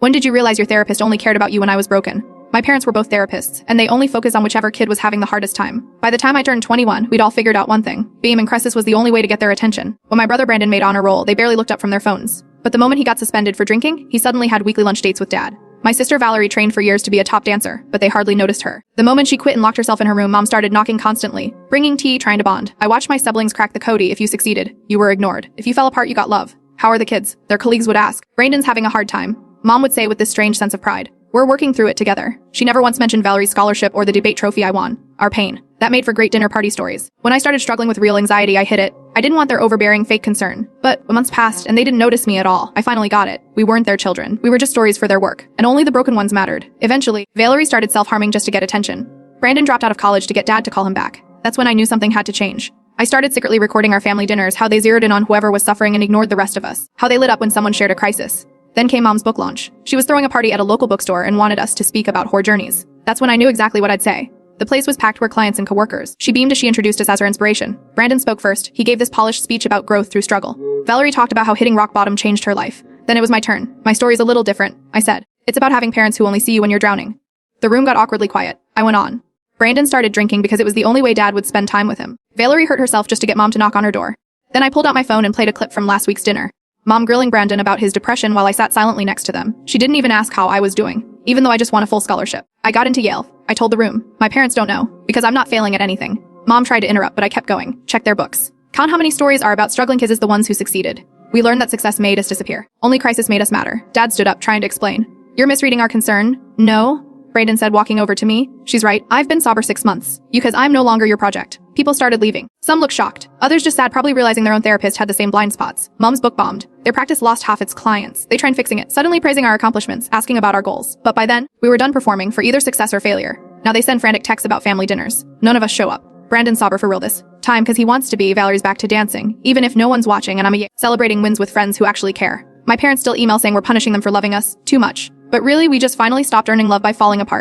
When did you realize your therapist only cared about you when I was broken? My parents were both therapists, and they only focused on whichever kid was having the hardest time. By the time I turned 21, we'd all figured out one thing. Being in crisis was the only way to get their attention. When my brother Brandon made honor roll, they barely looked up from their phones. But the moment he got suspended for drinking, he suddenly had weekly lunch dates with Dad. My sister Valerie trained for years to be a top dancer, but they hardly noticed her. The moment she quit and locked herself in her room, Mom started knocking constantly, bringing tea, trying to bond. I watched my siblings crack the code. If you succeeded, you were ignored. If you fell apart, you got love. How are the kids? Their colleagues would ask. Brandon's having a hard time. Mom would say with this strange sense of pride. We're working through it together. She never once mentioned Valerie's scholarship or the debate trophy I won. Our pain. That made for great dinner party stories. When I started struggling with real anxiety, I hid it. I didn't want their overbearing fake concern. But months passed and they didn't notice me at all. I finally got it. We weren't their children. We were just stories for their work. And only the broken ones mattered. Eventually, Valerie started self-harming just to get attention. Brandon dropped out of college to get Dad to call him back. That's when I knew something had to change. I started secretly recording our family dinners, how they zeroed in on whoever was suffering and ignored the rest of us. How they lit up when someone shared a crisis. Then came Mom's book launch. She was throwing a party at a local bookstore and wanted us to speak about her journeys. That's when I knew exactly what I'd say. The place was packed with clients and coworkers. She beamed as she introduced us as her inspiration. Brandon spoke first. He gave this polished speech about growth through struggle. Valerie talked about how hitting rock bottom changed her life. Then it was my turn. My story's a little different, I said. It's about having parents who only see you when you're drowning. The room got awkwardly quiet. I went on. Brandon started drinking because it was the only way Dad would spend time with him. Valerie hurt herself just to get Mom to knock on her door. Then I pulled out my phone and played a clip from last week's dinner. Mom grilling Brandon about his depression while I sat silently next to them. She didn't even ask how I was doing, even though I just won a full scholarship. I got into Yale. I told the room. My parents don't know, because I'm not failing at anything. Mom tried to interrupt, but I kept going. Check their books. Count how many stories are about struggling kids as the ones who succeeded. We learned that success made us disappear. Only crisis made us matter. Dad stood up, trying to explain. You're misreading our concern. No, Brandon said, walking over to me. She's right. I've been sober 6 months. Because I'm no longer your project. People started leaving. Some looked shocked. Others just sad, probably realizing their own therapist had the same blind spots. Mom's book bombed. Their practice lost half its clients. They tried fixing it, suddenly praising our accomplishments, asking about our goals. But by then, we were done performing for either success or failure. Now they send frantic texts about family dinners. None of us show up. Brandon's sober for real this time because he wants to be. Valerie's back to dancing, even if no one's watching, and I'm celebrating wins with friends who actually care. My parents still email saying we're punishing them for loving us too much. But really, we just finally stopped earning love by falling apart.